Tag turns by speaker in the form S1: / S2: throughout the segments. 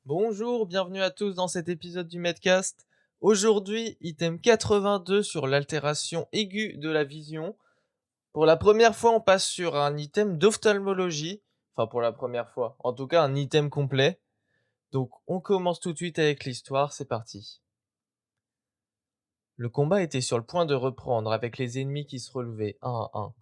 S1: Bonjour, bienvenue à tous dans cet épisode du Medcast. Aujourd'hui, item 82 sur l'altération aiguë de la vision. Pour la première fois, on passe sur un item d'ophtalmologie. Enfin, pour la première fois. En tout cas, un item complet. Donc, on commence tout de suite avec l'histoire. C'est parti. Le combat était sur le point de reprendre avec les ennemis qui se relevaient un à un.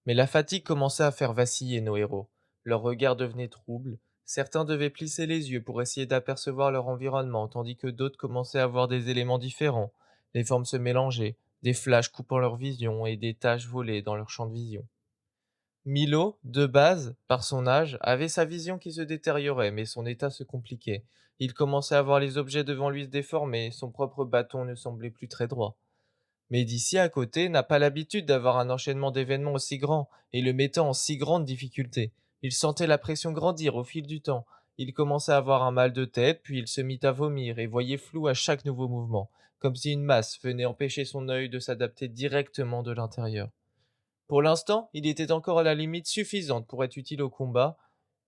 S1: Mais la fatigue commençait à faire vaciller nos héros. Leur regard devenait trouble. Certains devaient plisser les yeux pour essayer d'apercevoir leur environnement, tandis que d'autres commençaient à voir des éléments différents. Les formes se mélangeaient, des flashs coupant leur vision et des taches volaient dans leur champ de vision. Milo, de base, par son âge, avait sa vision qui se détériorait, mais son état se compliquait. Il commençait à voir les objets devant lui se déformer, son propre bâton ne semblait plus très droit. Mais d'ici à côté n'a pas l'habitude d'avoir un enchaînement d'événements aussi grand et le mettant en si grande difficulté. Il sentait la pression grandir au fil du temps. Il commençait à avoir un mal de tête, puis il se mit à vomir et voyait flou à chaque nouveau mouvement, comme si une masse venait empêcher son œil de s'adapter directement de l'intérieur. Pour l'instant, il était encore à la limite suffisante pour être utile au combat,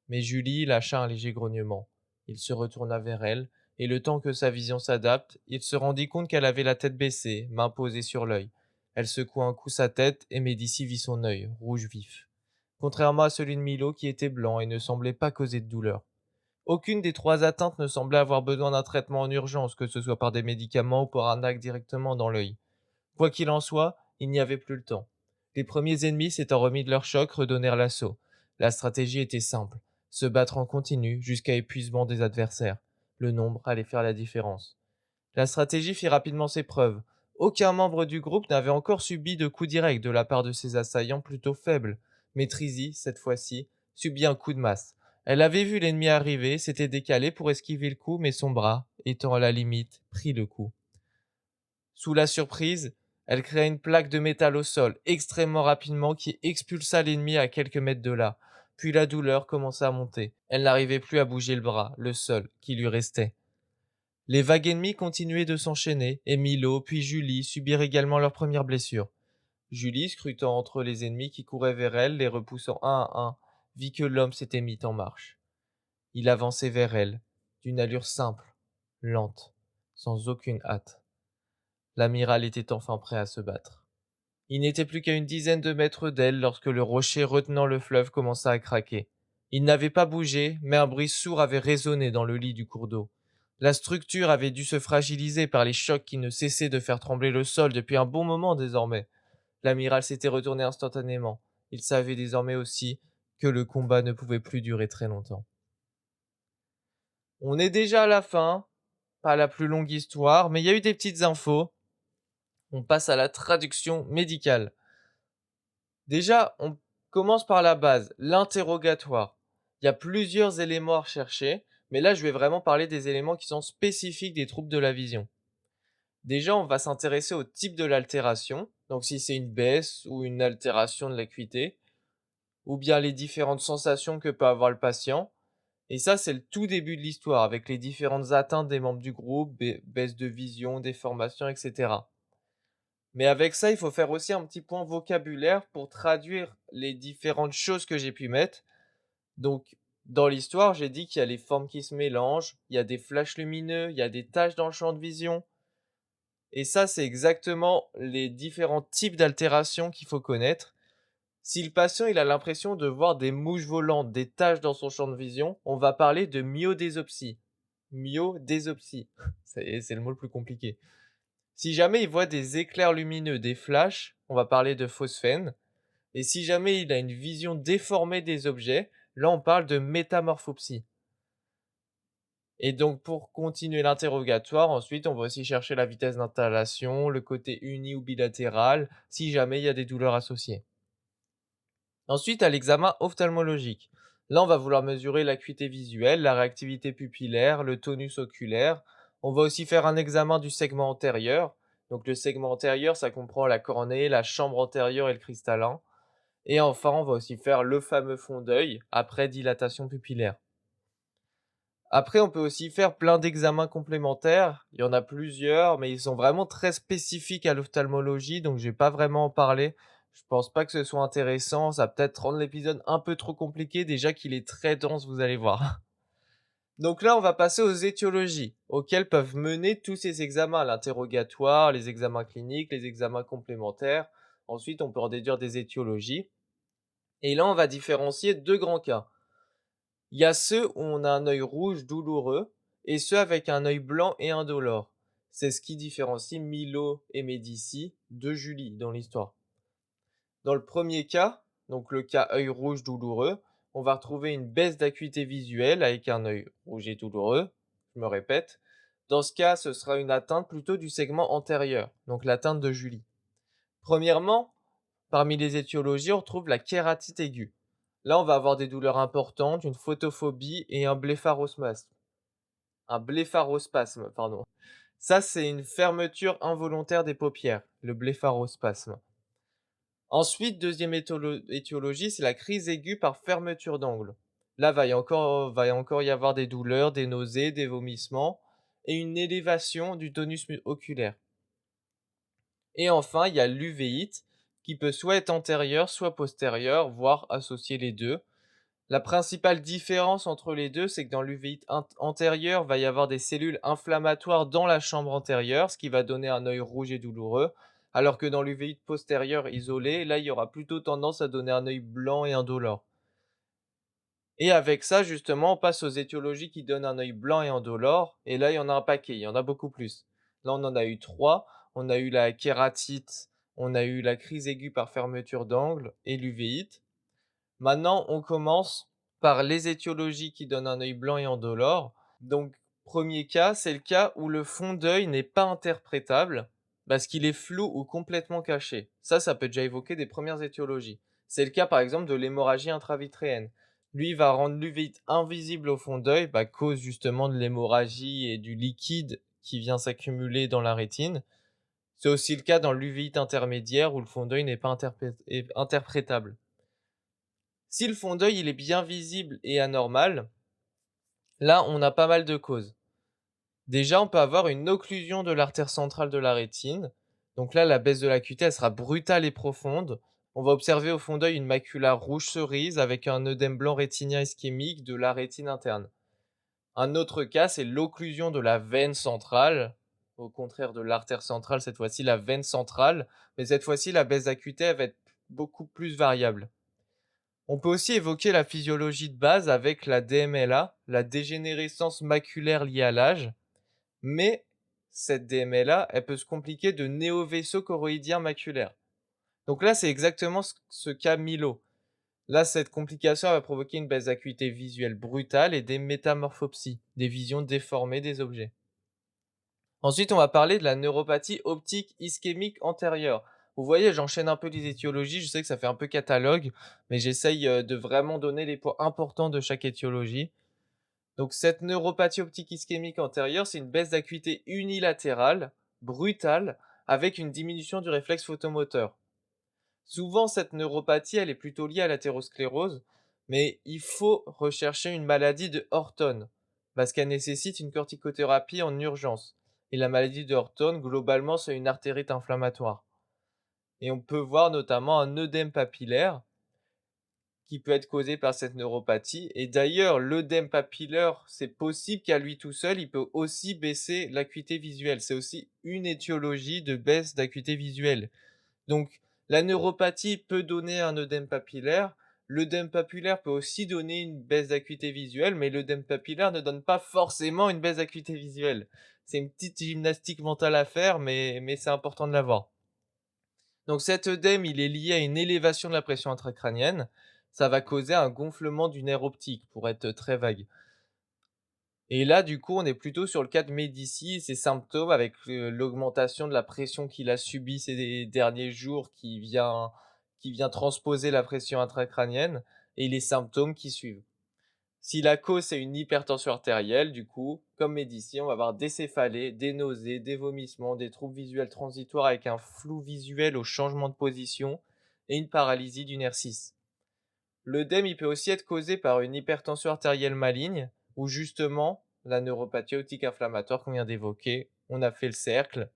S1: mais Julie lâcha un léger grognement. Il se retourna vers elle, et le temps que sa vision s'adapte, il se rendit compte qu'elle avait la tête baissée, main posée sur l'œil. Elle secoua un coup sa tête, et Médicis vit son œil, rouge vif. Contrairement à celui de Milo qui était blanc et ne semblait pas causer de douleur. Aucune des trois atteintes ne semblait avoir besoin d'un traitement en urgence, que ce soit par des médicaments ou par un acte directement dans l'œil. Quoi qu'il en soit, il n'y avait plus le temps. Les premiers ennemis s'étant remis de leur choc redonnèrent l'assaut. La stratégie était simple, se battre en continu jusqu'à épuisement des adversaires. Le nombre allait faire la différence. La stratégie fit rapidement ses preuves. Aucun membre du groupe n'avait encore subi de coup direct de la part de ses assaillants plutôt faibles. Mais Trizy, cette fois-ci, subit un coup de masse. Elle avait vu l'ennemi arriver, s'était décalée pour esquiver le coup, mais son bras, étant à la limite, prit le coup. Sous la surprise, elle créa une plaque de métal au sol, extrêmement rapidement, qui expulsa l'ennemi à quelques mètres de là. Puis la douleur commença à monter. Elle n'arrivait plus à bouger le bras, le seul, qui lui restait. Les vagues ennemies continuaient de s'enchaîner, et Milo, puis Julie subirent également leurs premières blessures. Julie, scrutant entre les ennemis qui couraient vers elle, les repoussant un à un, vit que l'homme s'était mis en marche. Il avançait vers elle, d'une allure simple, lente, sans aucune hâte. L'amiral était enfin prêt à se battre. Il n'était plus qu'à une dizaine de mètres d'elle lorsque le rocher retenant le fleuve commença à craquer. Il n'avait pas bougé, mais un bruit sourd avait résonné dans le lit du cours d'eau. La structure avait dû se fragiliser par les chocs qui ne cessaient de faire trembler le sol depuis un bon moment désormais. L'amiral s'était retourné instantanément. Il savait désormais aussi que le combat ne pouvait plus durer très longtemps. On est déjà à la fin, pas la plus longue histoire, mais il y a eu des petites infos. On passe à la traduction médicale. Déjà, on commence par la base, l'interrogatoire. Il y a plusieurs éléments à rechercher, mais là, je vais vraiment parler des éléments qui sont spécifiques des troubles de la vision. Déjà, on va s'intéresser au type de l'altération, donc si c'est une baisse ou une altération de l'acuité, ou bien les différentes sensations que peut avoir le patient. Et ça, c'est le tout début de l'histoire, avec les différentes atteintes des membres du groupe, baisse de vision, déformation, etc. Mais avec ça, il faut faire aussi un petit point vocabulaire pour traduire les différentes choses que j'ai pu mettre. Donc, dans l'histoire, j'ai dit qu'il y a les formes qui se mélangent, il y a des flashs lumineux, il y a des taches dans le champ de vision. Et ça, c'est exactement les différents types d'altérations qu'il faut connaître. Si le patient il a l'impression de voir des mouches volantes, des taches dans son champ de vision, on va parler de myodésopsie. Myodésopsie. C'est le mot le plus compliqué. Si jamais il voit des éclairs lumineux, des flashs, on va parler de phosphène. Et si jamais il a une vision déformée des objets, là on parle de métamorphopsie. Et donc pour continuer l'interrogatoire, ensuite on va aussi chercher la vitesse d'installation, le côté uni ou bilatéral, si jamais il y a des douleurs associées. Ensuite à l'examen ophtalmologique. Là on va vouloir mesurer l'acuité visuelle, la réactivité pupillaire, le tonus oculaire. On va aussi faire un examen du segment antérieur. Donc le segment antérieur, ça comprend la cornée, la chambre antérieure et le cristallin. Et enfin, on va aussi faire le fameux fond d'œil après dilatation pupillaire. Après, on peut aussi faire plein d'examens complémentaires. Il y en a plusieurs, mais ils sont vraiment très spécifiques à l'ophtalmologie, donc je vais pas vraiment en parler. Je pense pas que ce soit intéressant. Ça va peut-être rendre l'épisode un peu trop compliqué, déjà qu'il est très dense, vous allez voir. Donc là, on va passer aux étiologies, auxquelles peuvent mener tous ces examens, l'interrogatoire, les examens cliniques, les examens complémentaires. Ensuite, on peut en déduire des étiologies. Et là, on va différencier 2 grands cas. Il y a ceux où on a un œil rouge douloureux et ceux avec un œil blanc et indolore. C'est ce qui différencie Milo et Médicis de Julie dans l'histoire. Dans le premier cas, donc le cas œil rouge douloureux, on va retrouver une baisse d'acuité visuelle avec un œil rouge et douloureux. Je me répète. Dans ce cas, ce sera une atteinte plutôt du segment antérieur, donc l'atteinte de Julie. Premièrement, parmi les étiologies, on retrouve la kératite aiguë. Là, on va avoir des douleurs importantes, une photophobie et un blépharospasme. Un blépharospasme, pardon. Ça, c'est une fermeture involontaire des paupières, le blépharospasme. Ensuite, deuxième étiologie, c'est la crise aiguë par fermeture d'angle. Là, va encore y avoir des douleurs, des nausées, des vomissements et une élévation du tonus oculaire. Et enfin, il y a l'uvéite qui peut soit être antérieure, soit postérieure, voire associer les deux. La principale différence entre les deux, c'est que dans l'uvéite antérieure, va y avoir des cellules inflammatoires dans la chambre antérieure, ce qui va donner un œil rouge et douloureux, alors que dans l'uvéite postérieure isolée, là, il y aura plutôt tendance à donner un œil blanc et indolore. Et avec ça, justement, on passe aux étiologies qui donnent un œil blanc et indolore, et là, il y en a un paquet, il y en a beaucoup plus. Là, on en a eu 3. On a eu la kératite, on a eu la crise aiguë par fermeture d'angle et l'uvéite. Maintenant, on commence par les étiologies qui donnent un œil blanc et indolore. Donc, premier cas, c'est le cas où le fond d'œil n'est pas interprétable parce qu'il est flou ou complètement caché. Ça peut déjà évoquer des premières étiologies. C'est le cas par exemple de l'hémorragie intravitréenne. Lui va rendre l'uvite invisible au fond d'œil, cause justement de l'hémorragie et du liquide qui vient s'accumuler dans la rétine. C'est aussi le cas dans l'uvite intermédiaire où le fond d'œil n'est pas interprétable. Si le fond d'œil il est bien visible et anormal, là on a pas mal de causes. Déjà, on peut avoir une occlusion de l'artère centrale de la rétine. Donc là, la baisse de l'acuité, elle sera brutale et profonde. On va observer au fond d'œil une macula rouge cerise avec un œdème blanc rétinien ischémique de la rétine interne. Un autre cas, c'est l'occlusion de la veine centrale. Au contraire de l'artère centrale, cette fois-ci la veine centrale. Mais cette fois-ci, la baisse d'acuité, elle va être beaucoup plus variable. On peut aussi évoquer la physiologie de base avec la DMLA, la dégénérescence maculaire liée à l'âge. Mais cette DMLA, elle peut se compliquer de néovaisseau choroïdien maculaire. Donc là, c'est exactement ce qu'a Milo. Là, cette complication va provoquer une baisse d'acuité visuelle brutale et des métamorphopsies, des visions déformées des objets. Ensuite, on va parler de la neuropathie optique ischémique antérieure. Vous voyez, j'enchaîne un peu les étiologies, je sais que ça fait un peu catalogue, mais j'essaye de vraiment donner les points importants de chaque étiologie. Donc cette neuropathie optique ischémique antérieure, c'est une baisse d'acuité unilatérale, brutale, avec une diminution du réflexe photomoteur. Souvent, cette neuropathie, elle est plutôt liée à l'athérosclérose, mais il faut rechercher une maladie de Horton, parce qu'elle nécessite une corticothérapie en urgence. Et la maladie de Horton, globalement, c'est une artérite inflammatoire. Et on peut voir notamment un œdème papillaire, qui peut être causé par cette neuropathie. Et d'ailleurs, l'œdème papillaire, c'est possible qu'à lui tout seul, il peut aussi baisser l'acuité visuelle. C'est aussi une étiologie de baisse d'acuité visuelle. Donc, la neuropathie peut donner un œdème papillaire. L'œdème papillaire peut aussi donner une baisse d'acuité visuelle, mais l'œdème papillaire ne donne pas forcément une baisse d'acuité visuelle. C'est une petite gymnastique mentale à faire, mais c'est important de l'avoir. Donc cet œdème, il est lié à une élévation de la pression intracrânienne. Ça va causer un gonflement du nerf optique, pour être très vague. Et là, du coup, on est plutôt sur le cas de Médicis et ses symptômes avec l'augmentation de la pression qu'il a subie ces derniers jours qui vient transposer la pression intracrânienne et les symptômes qui suivent. Si la cause c'est une hypertension artérielle, du coup, comme Médicis, on va avoir des céphalées, des nausées, des vomissements, des troubles visuels transitoires avec un flou visuel au changement de position et une paralysie du nerf 6. L'œdème, il peut aussi être causé par une hypertension artérielle maligne ou justement la neuropathie optique inflammatoire qu'on vient d'évoquer. On a fait le cercle.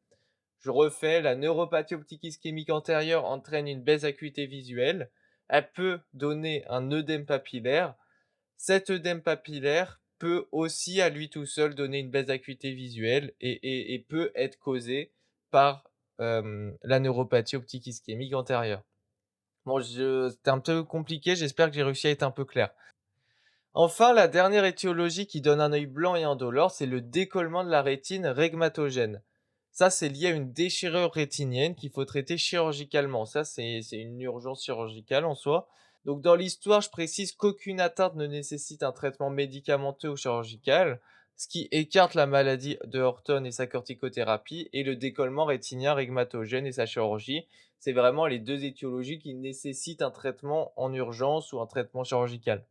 S1: Je refais, la neuropathie optique ischémique antérieure entraîne une baisse d'acuité visuelle. Elle peut donner un œdème papillaire. Cet œdème papillaire peut aussi à lui tout seul donner une baisse d'acuité visuelle et peut être causé par, la neuropathie optique ischémique antérieure. Bon, c'était un peu compliqué, j'espère que j'ai réussi à être un peu clair. Enfin, la dernière étiologie qui donne un œil blanc et indolore, c'est le décollement de la rétine régmatogène. Ça, c'est lié à une déchirure rétinienne qu'il faut traiter chirurgicalement. Ça, c'est une urgence chirurgicale en soi. Donc, dans l'histoire, je précise qu'aucune atteinte ne nécessite un traitement médicamenteux ou chirurgical, ce qui écarte la maladie de Horton et sa corticothérapie, et le décollement rétinien régmatogène et sa chirurgie. C'est vraiment les deux étiologies qui nécessitent un traitement en urgence ou un traitement chirurgical.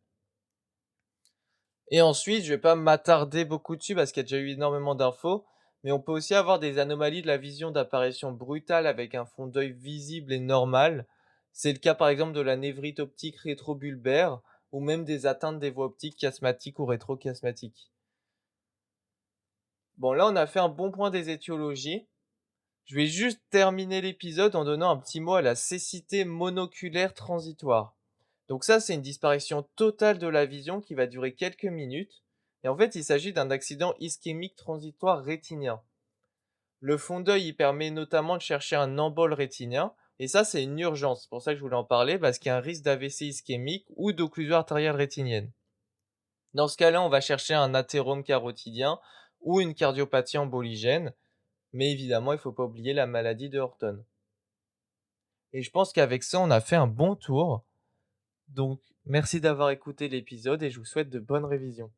S1: Et ensuite, je vais pas m'attarder beaucoup dessus parce qu'il y a déjà eu énormément d'infos, mais on peut aussi avoir des anomalies de la vision d'apparition brutale avec un fond d'œil visible et normal. C'est le cas par exemple de la névrite optique rétrobulbaire ou même des atteintes des voies optiques chiasmatiques ou rétrochiasmatiques. Bon, là, on a fait un bon point des étiologies. Je vais juste terminer l'épisode en donnant un petit mot à la cécité monoculaire transitoire. Donc ça, c'est une disparition totale de la vision qui va durer quelques minutes. Et en fait, il s'agit d'un accident ischémique transitoire rétinien. Le fond d'œil, il permet notamment de chercher un embole rétinien. Et ça, c'est une urgence. C'est pour ça que je voulais en parler, parce qu'il y a un risque d'AVC ischémique ou d'occlusion artérielle rétinienne. Dans ce cas-là, on va chercher un athérome carotidien ou une cardiopathie emboligène. Mais évidemment, il ne faut pas oublier la maladie de Horton. Et je pense qu'avec ça, on a fait un bon tour. Donc, merci d'avoir écouté l'épisode et je vous souhaite de bonnes révisions.